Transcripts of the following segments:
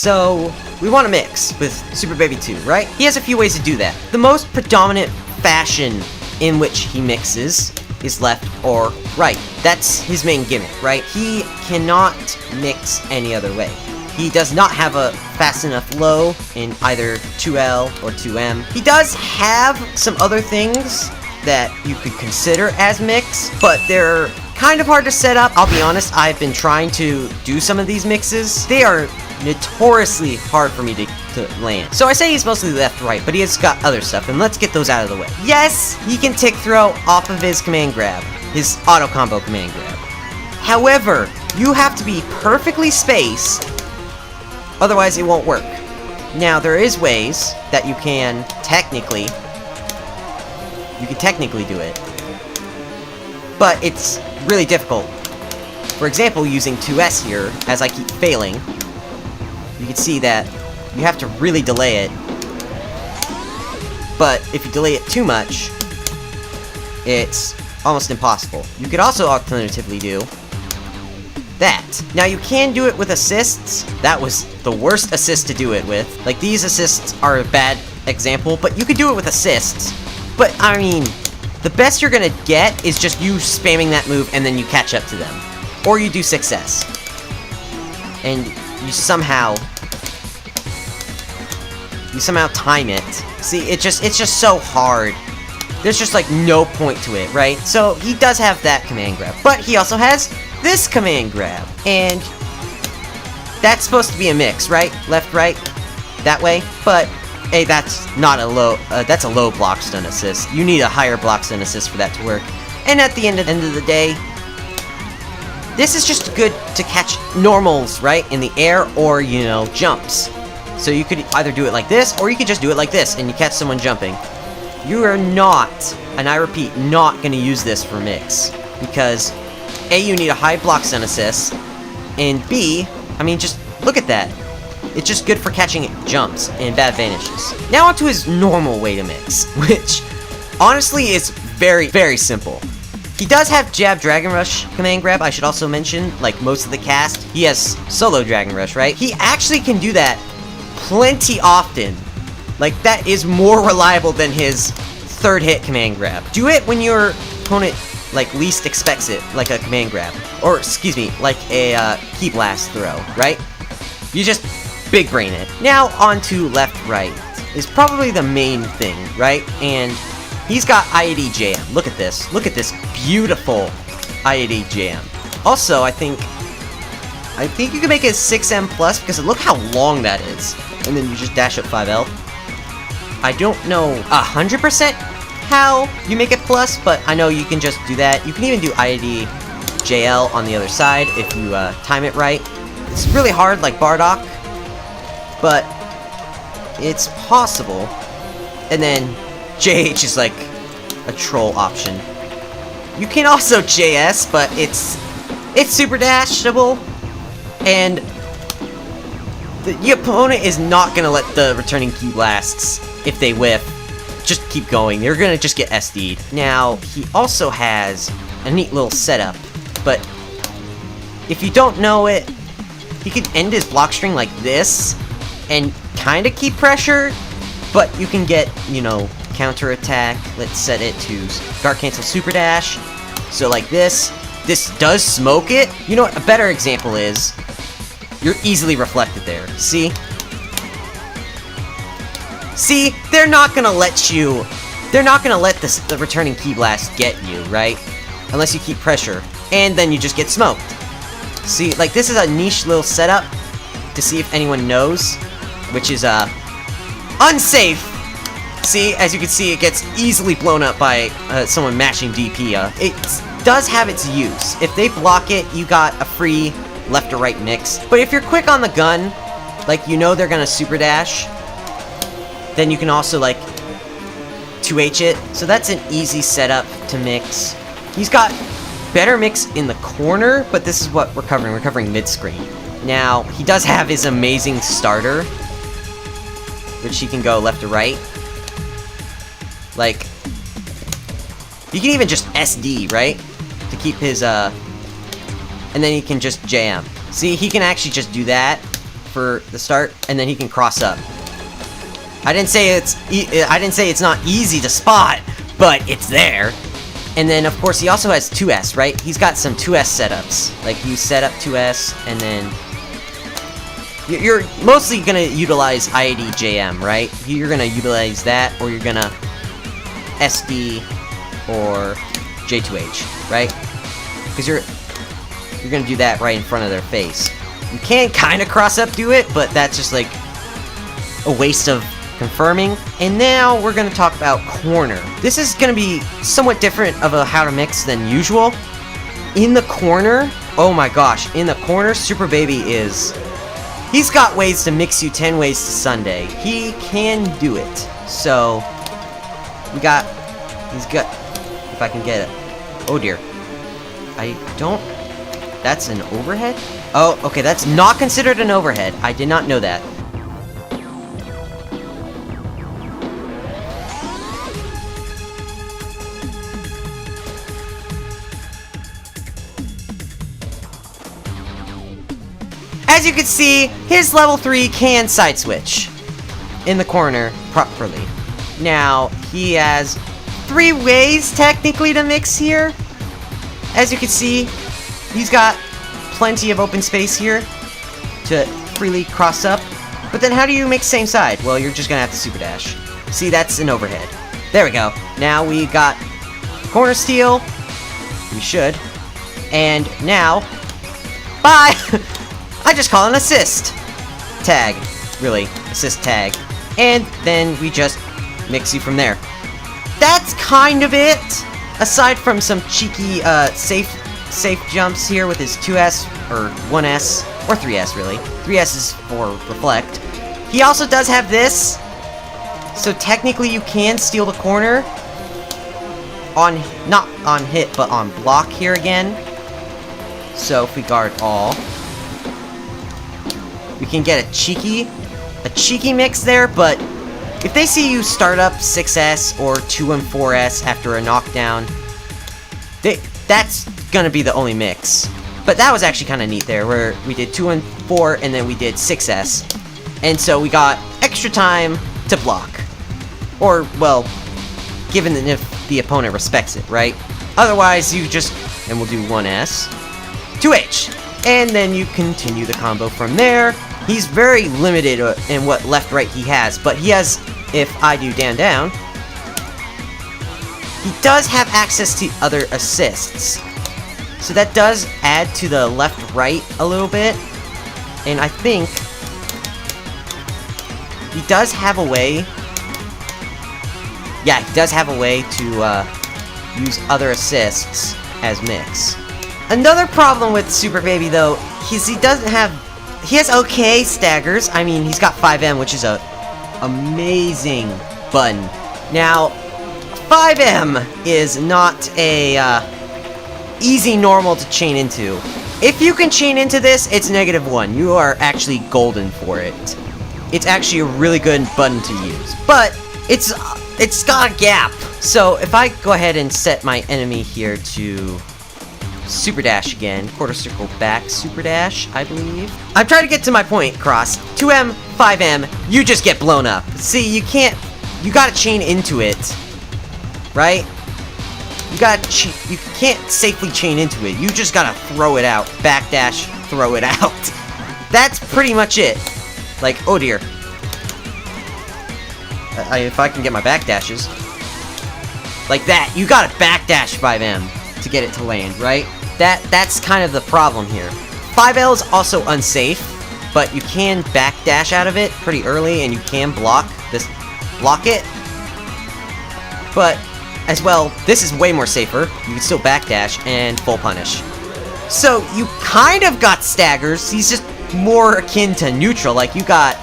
So, we want to mix with Super Baby 2, right? He has a few ways to do that. The most predominant fashion in which he mixes is left or right. That's his main gimmick, right? He cannot mix any other way. He does not have a fast enough low in either 2L or 2M. He does have some other things that you could consider as mix, but they're kind of hard to set up. I'll be honest, I've been trying to do some of these mixes. They are notoriously hard for me to land. So I say he's mostly left-right, but he has got other stuff, and let's get those out of the way. Yes, he can tick throw off of his command grab, his auto combo command grab. However, you have to be perfectly spaced, otherwise it won't work. Now, there is ways that you can technically do it, but it's really difficult. For example, using 2S here, as I keep failing, you can see that you have to really delay it, but if you delay it too much, it's almost impossible. You could also alternatively do that. Now, you can do it with assists. That was the worst assist to do it with. Like, these assists are a bad example, but you could do it with assists. But, I mean, the best you're gonna get is just you spamming that move and then you catch up to them. Or you do success. And you somehow time it. See, it's just so hard. There's just like no point to it, right? So he does have that command grab, but he also has this command grab, and that's supposed to be a mix, right? Left, right, that way. But hey, that's not a low. That's a low block stun assist. You need a higher block stun assist for that to work. And at the end of the day, this is just good to catch normals, right, in the air, or, you know, jumps. So you could either do it like this, or you could just do it like this, and you catch someone jumping. You are not, and I repeat, not going to use this for mix. Because, A, you need a high block stun assist, and B, I mean, just look at that. It's just good for catching jumps and bad vanishes. Now onto his normal way to mix, which, honestly, is very, very simple. He does have Jab Dragon Rush command grab, I should also mention, like most of the cast. He has solo Dragon Rush, right? He actually can do that plenty often. Like, that is more reliable than his third hit command grab. Do it when your opponent, like, least expects it, like a command grab. Or, excuse me, like a Ki Blast throw, right? You just big brain it. Now, on to left-right is probably the main thing, right? And he's got IAD Jam. Look at this. Look at this beautiful IAD Jam. Also, I think you can make it 6M plus, because look how long that is. And then you just dash up 5L. I don't know 100% how you make it plus, but I know you can just do that. You can even do IAD JL on the other side if you time it right. It's really hard, like Bardock, but it's possible. And then JH is like a troll option. You can also JS, but it's super dashable, and the opponent is not gonna let the returning Ki Blasts, if they whiff, just keep going. They're gonna just get SD'd. Now, he also has a neat little setup, but if you don't know it, he could end his block string like this, and kinda keep pressure, but you can get, you know, counter attack. Let's set it to guard cancel super dash. So like this does smoke it. You know what, a better example is, you're easily reflected there. See? See? They're not gonna let the returning Ki Blast get you, right? Unless you keep pressure. And then you just get smoked. See, like, this is a niche little setup to see if anyone knows, which is, unsafe! See, as you can see, it gets easily blown up by someone mashing DP. It does have its use. If they block it, you got a free left or right mix. But if you're quick on the gun, like, you know they're gonna super dash, then you can also, like, 2H it. So that's an easy setup to mix. He's got better mix in the corner, but this is what we're covering. We're covering mid-screen. Now, he does have his amazing starter, which he can go left or right. Like, you can even just SD, right? To keep his, and then he can just jam. See, he can actually just do that for the start, and then he can cross up. I didn't say it's not easy to spot, but it's there. And then, of course, he also has 2S, right? He's got some 2S setups. Like, you set up 2S, and then... You're mostly going to utilize IADJM, right? You're going to utilize that, or you're going to SD or J2H, right? Because you're going to do that right in front of their face. You can kind of cross-up do it, but that's just, like, a waste of confirming. And now we're going to talk about corner. This is going to be somewhat different of a how to mix than usual. In the corner, oh my gosh, in the corner, Super Baby is... He's got ways to mix you 10 ways to Sunday. He can do it. So, he's got, if I can get it. Oh dear. I don't, that's an overhead? Oh, okay, that's not considered an overhead. I did not know that. As you can see, his level 3 can side switch in the corner properly. Now, he has 3 ways technically to mix here. As you can see, he's got plenty of open space here to freely cross up. But then how do you mix same side? Well, you're just gonna have to super dash. See, that's an overhead. There we go. Now we got corner steal. We should. And now, bye! I just call an assist tag, really, assist tag, and then we just mix you from there. That's kind of it, aside from some cheeky safe jumps here with his 2S, or 1S, or 3S really. 3S is for reflect. He also does have this, so technically you can steal the corner, on, not on hit, but on block here again. So if we guard all, we can get a cheeky mix there, but if they see you start up 6S or 2 and 4S after a knockdown, that's gonna be the only mix. But that was actually kind of neat there, where we did 2 and 4, and then we did 6S. And so we got extra time to block. Or, well, given that if the opponent respects it, right? Otherwise, you just, and we'll do 1S, 2H. And then you continue the combo from there. He's very limited in what left-right he has, but he has, if I do down-down, he does have access to other assists. So that does add to the left-right a little bit, and I think he does have a way, yeah, he does have a way to use other assists as mix. Another problem with Super Baby, though, is he has okay staggers. I mean, he's got 5M, which is a amazing button. Now, 5M is not a easy normal to chain into. If you can chain into this, it's -1. You are actually golden for it. It's actually a really good button to use, but it's got a gap. So if I go ahead and set my enemy here to super dash again, quarter circle back, super dash, I believe. I'm trying to get to my point, Cross. 2M, 5M, you just get blown up. See, you gotta chain into it, right? You can't safely chain into it. You just gotta throw it out, backdash, throw it out. That's pretty much it. Like, oh dear. If I can get my backdashes. Like that, you gotta backdash 5M to get it to land, right? That's kind of the problem here. 5L is also unsafe, but you can backdash out of it pretty early, and you can block it. But as well, this is way more safer. You can still backdash and full punish. So you kind of got staggers. He's just more akin to neutral. Like you got.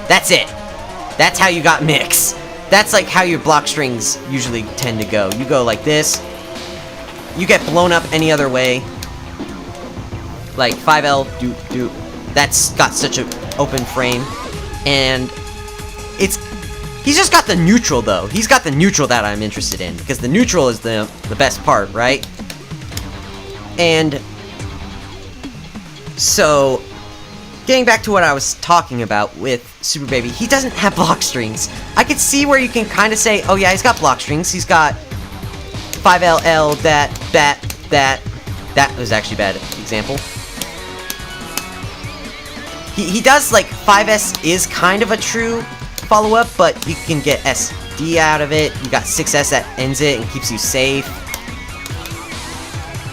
That's it. That's how you got mix. That's like how your block strings usually tend to go. You go like this. You get blown up any other way. Like 5L, do. That's got such an open frame. And he's just got the neutral though. He's got the neutral that I'm interested in. Because the neutral is the best part, right? And so getting back to what I was talking about with Super Baby, he doesn't have block strings. I could see where you can kind of say, oh yeah, he's got block strings. He's got 5LL, that was actually a bad example. He does, like, 5S is kind of a true follow-up, but you can get SD out of it. You got 6S that ends it and keeps you safe.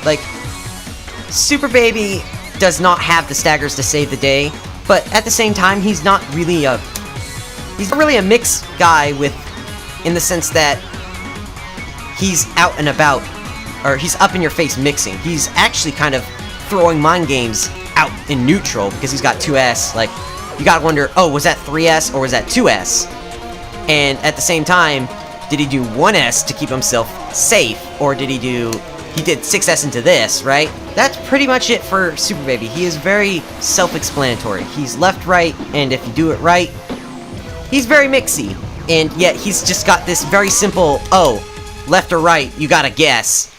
Like, Super Baby does not have the staggers to save the day, but at the same time, he's not really a mix guy in the sense that he's out and about, or he's up in your face mixing. He's actually kind of throwing mind games out in neutral because he's got 2S. Like, you gotta wonder, oh, was that 3S or was that 2S? And at the same time, did he do 1S to keep himself safe, or did he did 6S into this, right? That's pretty much it for Super Baby. He is very self-explanatory. He's left, right, and if you do it right, he's very mixy. And yet, he's just got this very simple, oh, left or right, you gotta guess.